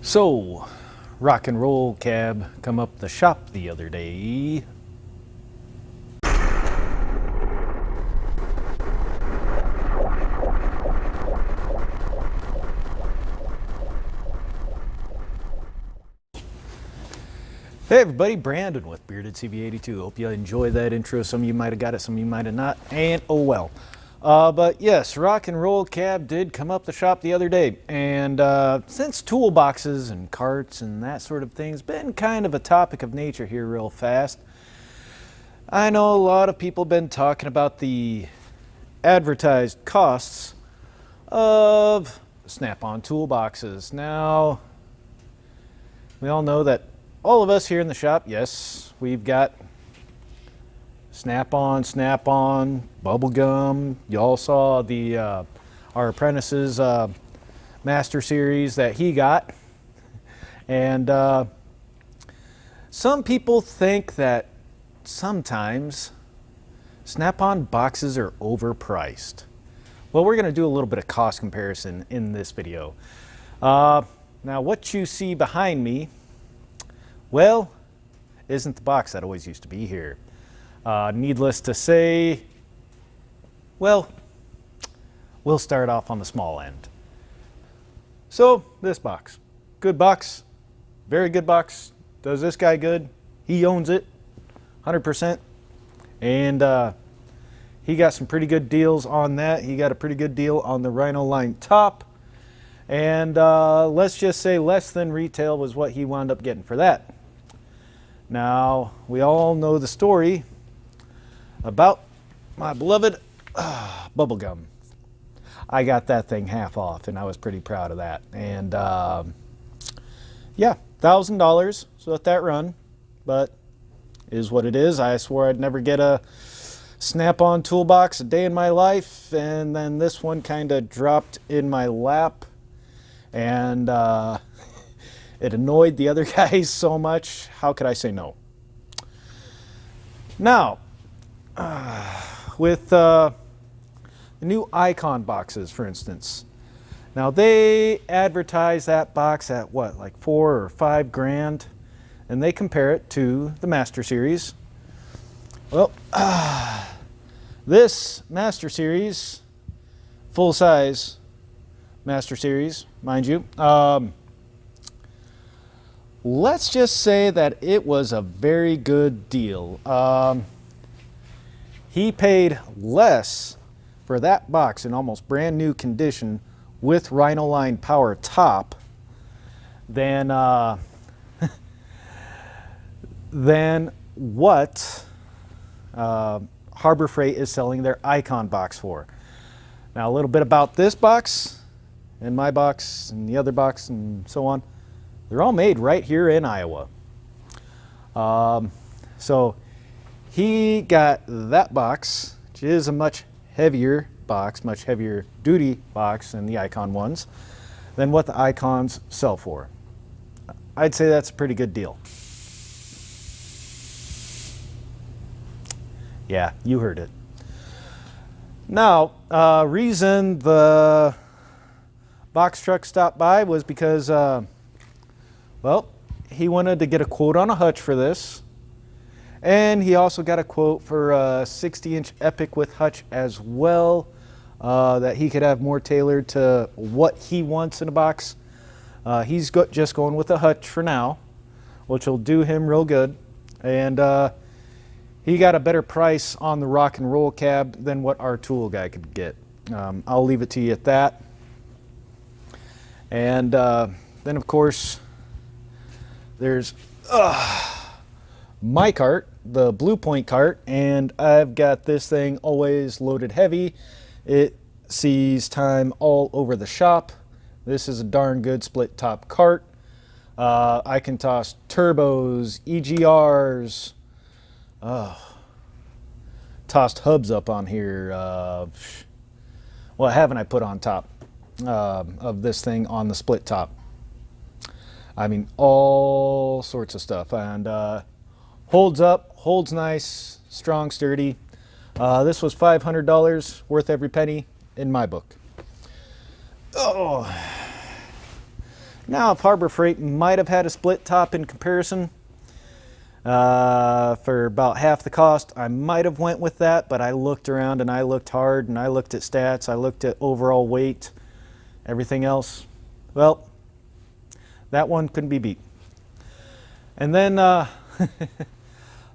So, Rock and Roll Cab come up the shop the other day. Hey everybody, Brandon with Bearded CV82. Hope you enjoy that intro. Some of you might have got it, some of you might have not, and oh well. But yes, Rock and Roll Cab did come up the shop the other day, and since toolboxes and carts and that sort of thing's been kind of a topic of nature here real fast, I know a lot of people have been talking about the advertised costs of Snap-on toolboxes. Now, we all know that all of us here in the shop, yes, we've got Snap-on, bubblegum. You all saw the our apprentice's Master Series that he got. And some people think that sometimes Snap-on boxes are overpriced. Well, we're going to do a little bit of cost comparison in this video. Now, what you see behind me, well, isn't the box that always used to be here. Needless to say, well, we'll start off on the small end. So, this box. Good box. Very good box. Does this guy good. He owns it, 100%. And he got some pretty good deals on that. He got a pretty good deal on the Rhino line top. And let's just say less than retail was what he wound up getting for that. Now, we all know the story about my beloved bubblegum. I got that thing half off, and I was pretty proud of that. And yeah, $1,000, so let that run, but is what it is. I swore I'd never get a Snap-on toolbox a day in my life, and then this one kind of dropped in my lap, and it annoyed the other guys so much. How could I say no? Now, with the new Icon boxes, for instance. Now, they advertise that box at what, like $4 or $5 grand, and they compare it to the Master Series. Well, this Master Series, full-size Master Series, mind you, let's just say that it was a very good deal. He paid less for that box in almost brand new condition with Rhino line power top than than what Harbor Freight is selling their Icon box for. Now, a little bit about this box and my box and the other box and so on. They're all made right here in Iowa. So he got that box, which is a much heavier box, much heavier duty box than the Icon ones, than what the Icons sell for. I'd say that's a pretty good deal. Yeah, you heard it. Now, reason the box truck stopped by was because well, he wanted to get a quote on a hutch for this, and he also got a quote for a 60-inch Epic with hutch as well, that he could have more tailored to what he wants in a box. He's just going with a hutch for now, which will do him real good, and he got a better price on the Rock and Roll Cab than what our tool guy could get. I'll leave it to you at that. And then, of course, there's my cart, the Blue Point cart, and I've got this thing always loaded heavy. It sees time all over the shop. This is a darn good split top cart. I can toss turbos, EGRs, tossed hubs up on here. What haven't I put on top of this thing on the split top? I mean, all sorts of stuff, and holds up, holds nice, strong, sturdy. This was $500, worth every penny in my book. Oh, Now, if Harbor Freight might have had a split top in comparison for about half the cost, I might have went with that, but I looked around and I looked hard and I looked at stats, I looked at overall weight, everything else. Well, that one couldn't be beat. And then,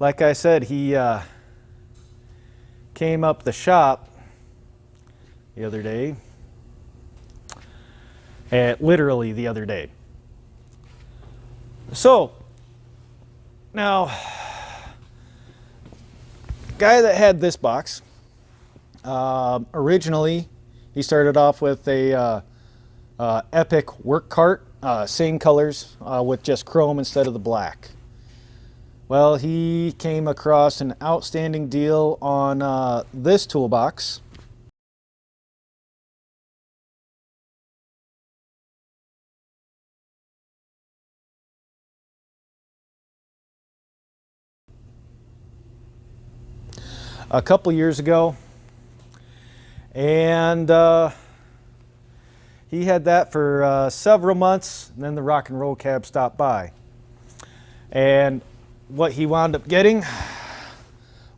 like I said, he came up the shop the other day, literally the other day. So, now, guy that had this box, originally he started off with a Epic work cart, same colors with just chrome instead of the black. Well, he came across an outstanding deal on this toolbox. A couple years ago, and he had that for several months, and then the Rock and Roll Cab stopped by. And what he wound up getting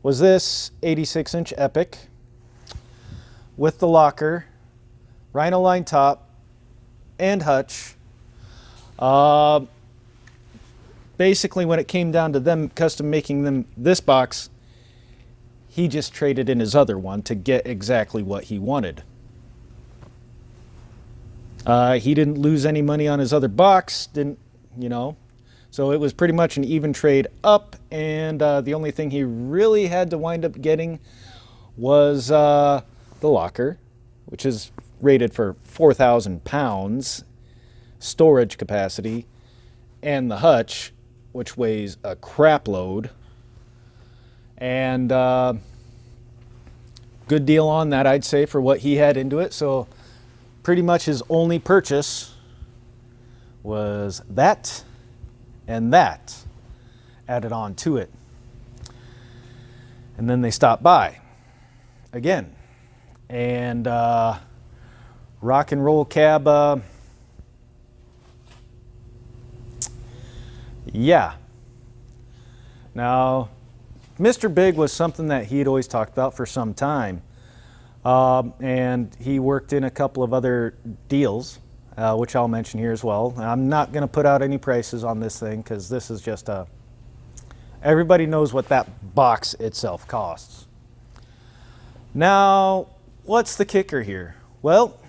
was this 86-inch Epic with the locker, rhino line top, and hutch. Basically, when it came down to them custom making them this box, he just traded in his other one to get exactly what he wanted. He didn't lose any money on his other box, so it was pretty much an even trade up, and the only thing he really had to wind up getting was the locker, which is rated for 4,000 pounds storage capacity, and the hutch, which weighs a crap load. And good deal on that, I'd say, for what he had into it. So pretty much his only purchase was that and that added on to it. And then they stopped by again. And Rock and Roll Cab, yeah. Now, Mr. Big was something that he had always talked about for some time. And he worked in a couple of other deals, which I'll mention here as well. I'm not going to put out any prices on this thing because this is just everybody knows what that box itself costs. Now, what's the kicker here? Well,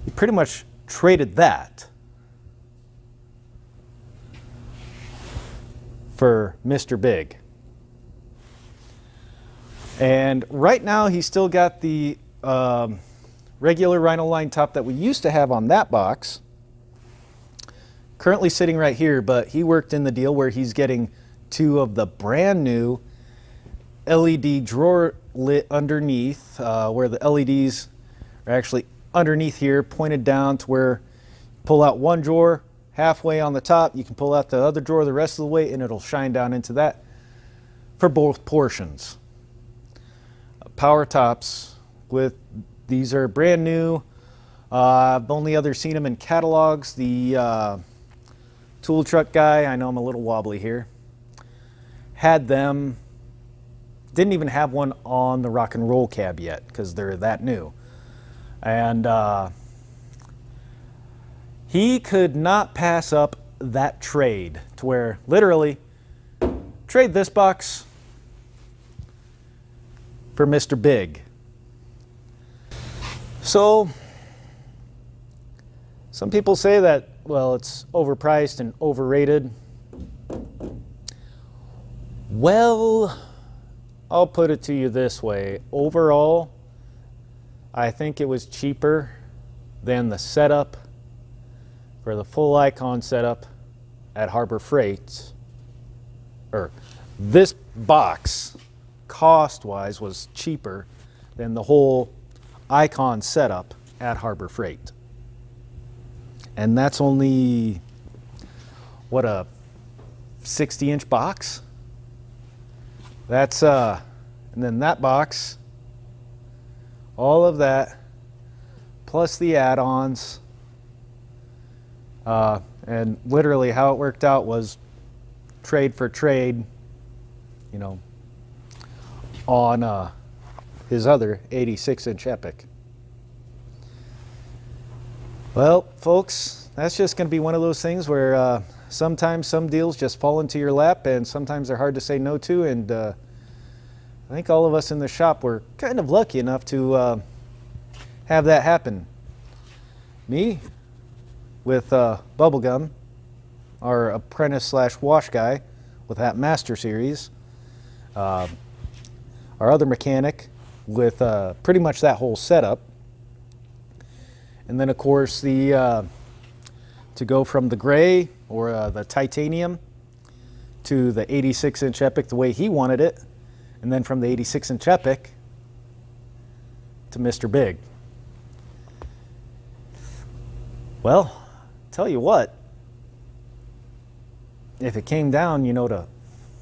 he pretty much traded that for Mr. Big. And right now he's still got the regular rhino line top that we used to have on that box, currently sitting right here, but he worked in the deal where he's getting two of the brand new LED drawer lit underneath, where the LEDs are actually underneath here, pointed down to where you pull out one drawer halfway on the top, you can pull out the other drawer the rest of the way, and it'll shine down into that for both portions. Power tops with these are brand new. I've only ever seen them in catalogs. The tool truck guy, I know I'm a little wobbly here, had them. Didn't even have one on the Rock and Roll Cab yet because they're that new. And he could not pass up that trade to where literally trade this box for Mr. Big. So some people say that, well, it's overpriced and overrated. Well, I'll put it to you this way. Overall, I think it was cheaper than the setup for the full icon setup at Harbor Freight. Or this box, cost-wise, was cheaper than the whole icon setup at Harbor Freight. And that's only, what, a 60-inch box? That's, and then that box, all of that, plus the add-ons. And literally how it worked out was trade for trade, you know, on his other 86-inch Epic. Well, folks, that's just going to be one of those things where sometimes some deals just fall into your lap, and sometimes they're hard to say no to. And I think all of us in the shop were kind of lucky enough to have that happen. Me, with Bubblegum, our apprentice/wash guy with that Master Series. Our other mechanic with pretty much that whole setup. And then, of course, to go from the gray or the titanium to the 86-inch Epic the way he wanted it, and then from the 86-inch Epic to Mr. Big. Well, tell you what, if it came down, you know, to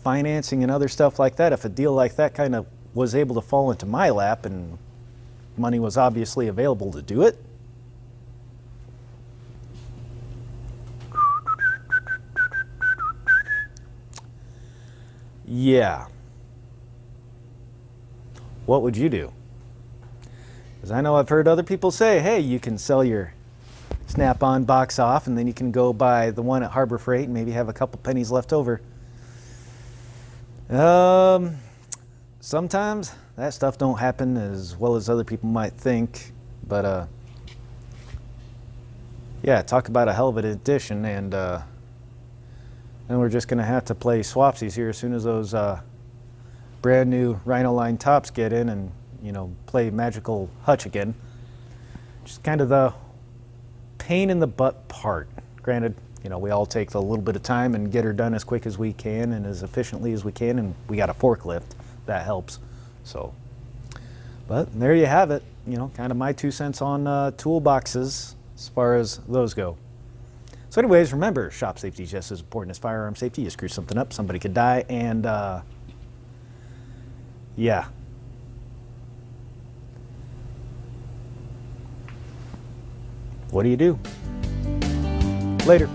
financing and other stuff like that, if a deal like that kind of was able to fall into my lap and money was obviously available to do it, yeah, what would you do? Because I know I've heard other people say, hey, you can sell your Snap-on box off and then you can go buy the one at Harbor Freight and maybe have a couple pennies left over. Sometimes that stuff don't happen as well as other people might think, but yeah, talk about a hell of an addition. And then we're just gonna have to play swapsies here as soon as those brand new Rhino line tops get in, and you know, play magical hutch again. Just kind of the pain in the butt part. Granted, you know, we all take a little bit of time and get her done as quick as we can and as efficiently as we can, and we got a forklift that helps. So, but there you have it. You know, kind of my 2 cents on toolboxes as far as those go. So anyways, remember, shop safety is just as important as firearm safety. You screw something up, somebody could die, and yeah. What do you do? Later.